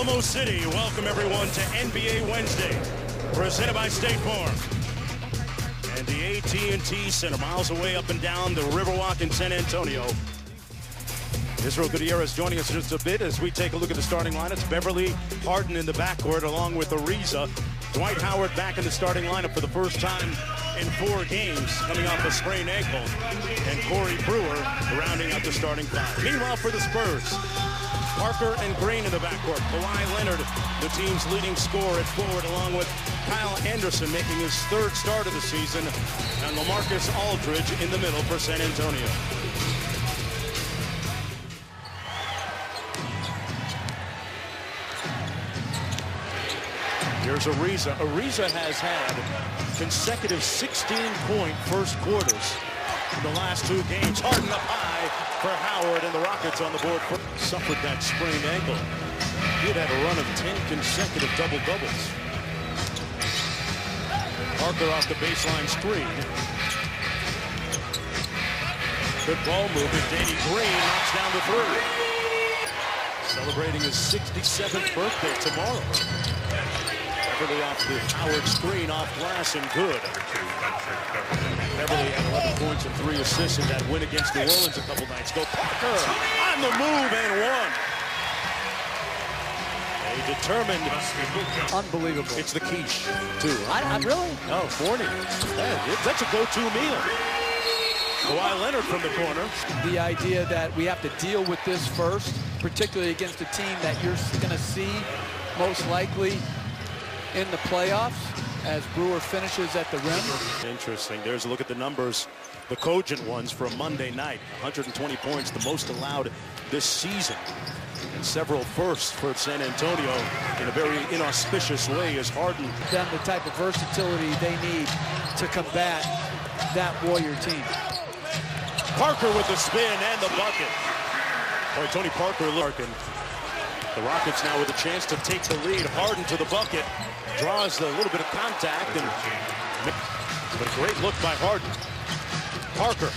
Alamo City, welcome everyone to NBA Wednesday, presented by State Farm. And the AT&T Center, miles away up and down the Riverwalk in San Antonio. Israel Gutierrez joining us just a bit as we take a look at the starting lineups. Beverly, Harden in the backcourt along with Ariza. Dwight Howard back in the starting lineup for the first time in 4 games, coming off a sprained ankle. And Corey Brewer rounding out the starting 5. Meanwhile for the Spurs, Parker and Green in the backcourt. Kawhi Leonard, the team's leading scorer at forward, along with Kyle Anderson making his 3rd start of the season, and LaMarcus Aldridge in the middle for San Antonio. Here's Ariza. Ariza has had consecutive 16-point first quarters in the last 2 games. Harden up high for Howard, and the Rockets on the board. Suffered that sprained ankle. He had a run of 10 consecutive double-doubles. Parker off the baseline screen. Good ball movement. Danny Green knocks down the 3. Celebrating his 67th birthday tomorrow. Beverly off the Howard screen, off glass, and good. Beverly had 11 points and 3 assists in that win against New Orleans a couple nights ago. Parker on the move and 1. A determined. Unbelievable. It's the quiche, too. I really? Oh, morning. Yeah, that's a go-to meal. Kawhi Leonard from the corner. The idea that we have to deal with this first, particularly against a team that you're going to see most likely in the playoffs as Brewer finishes at the rim. Interesting. There's a look at the numbers, the cogent ones from Monday night. 120 points, the most allowed this season. And several firsts for San Antonio in a very inauspicious way as Harden. Them the type of versatility they need to combat that Warrior team. Parker with the spin and the bucket. Boy, Tony Parker looking. The Rockets now with a chance to take the lead. Harden to the bucket. Draws a little bit of contact, but a great look by Harden. Parker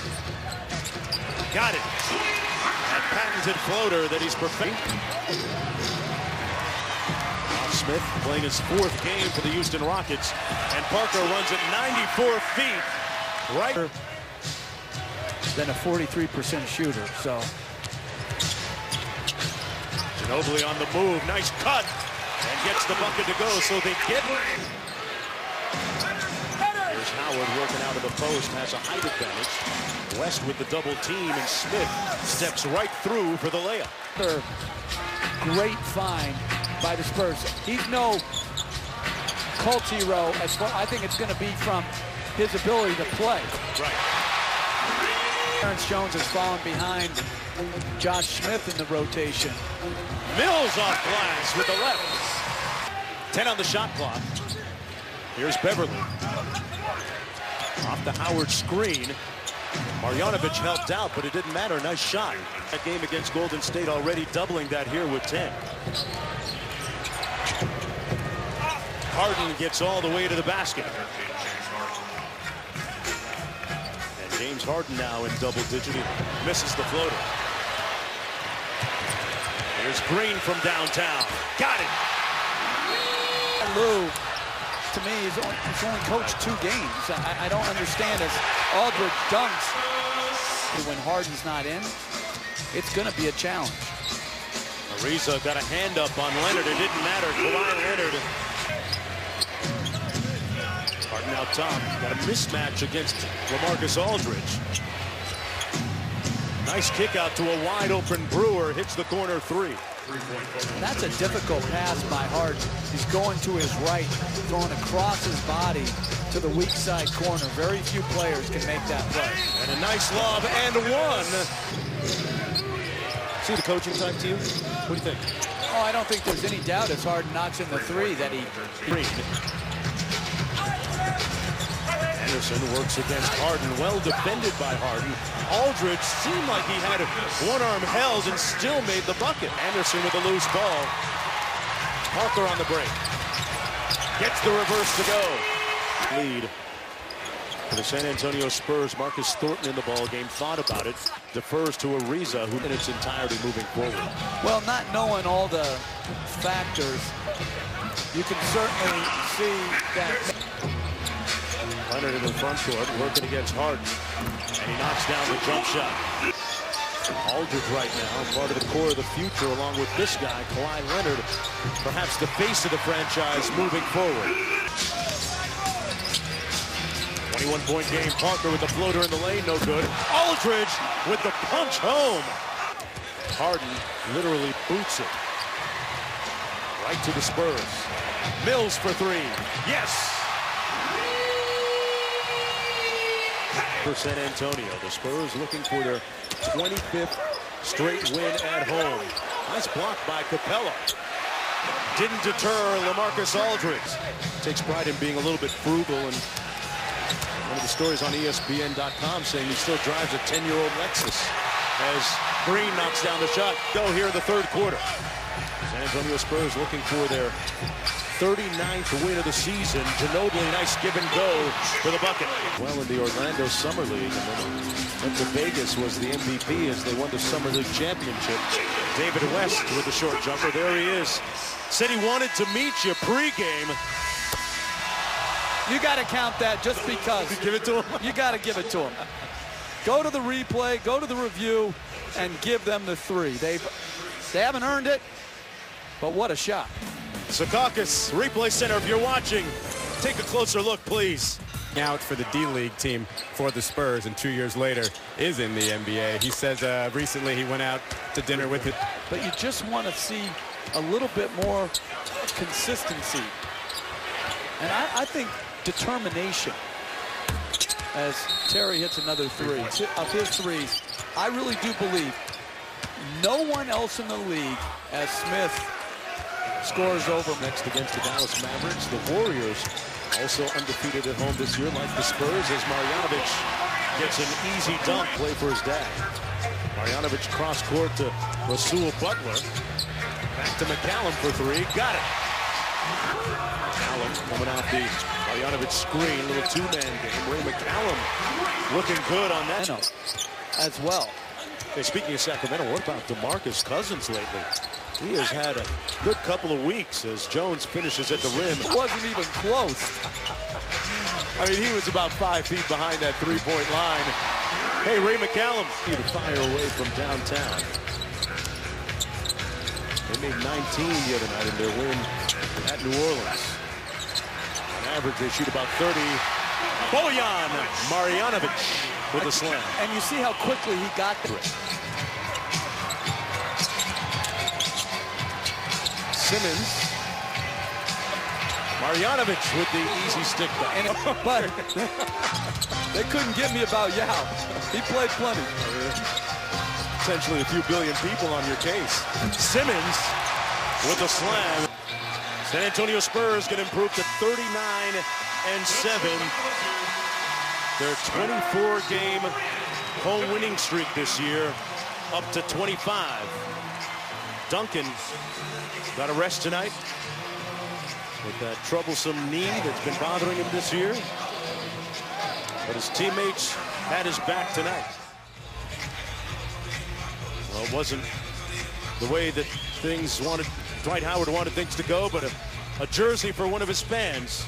got it. That patented floater that he's perfect. Smith playing his 4th game for the Houston Rockets, and Parker runs at 94 feet. Right. Then a 43% shooter. So Ginobili on the move. Nice cut. And gets the bucket to go, so they get it. Here's Howard working out of the post, has a height advantage. West with the double team, and Smith steps right through for the layup. Great find by the Spurs. He's no cult hero as far. I think it's going to be from his ability to play. Right. Terrence Jones has fallen behind Josh Smith in the rotation. Mills off glass with the left. 10 on the shot clock. Here's Beverly. Off the Howard screen. Marjanovic helped out, but it didn't matter. Nice shot. That game against Golden State already doubling that here with 10. Harden gets all the way to the basket. And James Harden now in double digit. He misses the floater. Here's Green from downtown. Got it. Lou, to me, he's only coached 2 games. I don't understand as Aldridge dunks. When Harden's not in, it's going to be a challenge. Ariza got a hand up on Leonard. It didn't matter. Kawhi Leonard. Harden out top. Got a mismatch against LaMarcus Aldridge. Nice kick out to a wide open Brewer. Hits the corner 3. That's a difficult pass by Harden. He's going to his right, throwing across his body to the weak side corner. Very few players can make that play. And a nice lob and 1. See the coaching type to you? What do you think? Oh, I don't think there's any doubt as Harden knocks in the 3 that he... Anderson works against Harden, well defended by Harden. Aldridge seemed like he had one arm held and still made the bucket. Anderson with a loose ball. Parker on the break. Gets the reverse to go. Lead. For the San Antonio Spurs, Marcus Thornton in the ball game thought about it, defers to Ariza, who in its entirety moving forward. Well, not knowing all the factors, you can certainly see that. Leonard in the front court, working against Harden, and he knocks down the jump shot. Aldridge right now, part of the core of the future, along with this guy, Kawhi Leonard, perhaps the face of the franchise moving forward. 21-point game, Parker with the floater in the lane, no good. Aldridge with the punch home. Harden literally boots it. Right to the Spurs. Mills for three. Yes! For San Antonio, the Spurs looking for their 25th straight win at home. Nice block by Capella. Didn't deter LaMarcus Aldridge. Takes pride in being a little bit frugal, and one of the stories on ESPN.com saying he still drives a 10-year-old Lexus as Green knocks down the shot. Go here in the third quarter. San Antonio Spurs looking for their 39th win of the season. Ginobili, nice give and go for the bucket. Well, in the Orlando Summer League, and then went to Vegas, was the MVP as they won the Summer League championship. David West with the short jumper. There he is. Said he wanted to meet you pregame. You got to count that just because. Give it to him? You got to give it to him. Go to the replay, go to the review, and give them the three. They haven't earned it, but what a shot. Secaucus, replay center, if you're watching, take a closer look, please. Out for the D-League team for the Spurs, and 2 years later is in the NBA. He says recently he went out to dinner with it. But you just want to see a little bit more consistency. And I think determination, as Terry hits another three. Of his threes, I really do believe no one else in the league, as Smith scores over next against the Dallas Mavericks. The Warriors also undefeated at home this year, like the Spurs, as Marjanovic gets an easy dunk play for his dad. Marjanovic cross court to Rasul Butler. Back to McCallum for three. Got it. McCallum coming out the Marjanovic screen. Little two-man game. Ray McCallum looking good on that. As well. Hey, speaking of Sacramento, what about DeMarcus Cousins lately? He has had a good couple of weeks as Jones finishes at the rim. It wasn't even close. I mean, he was about 5 feet behind that three-point line. Hey, Ray McCallum, to fire away from downtown. They made 19 the other night in their win at New Orleans. On average, they shoot about 30. Bojan Marjanovic with a slam. And you see how quickly he got to it. Simmons. Marjanovic with the easy stick back. But they couldn't get me about Yao. He played plenty. Potentially a few billion people on your case. Simmons with the slam. San Antonio Spurs going to improve to 39-7. Their 24-game home winning streak this year up to 25. Duncan got a rest tonight with that troublesome knee that's been bothering him this year. But his teammates had his back tonight. Well, it wasn't the way that Dwight Howard wanted things to go, but a jersey for one of his fans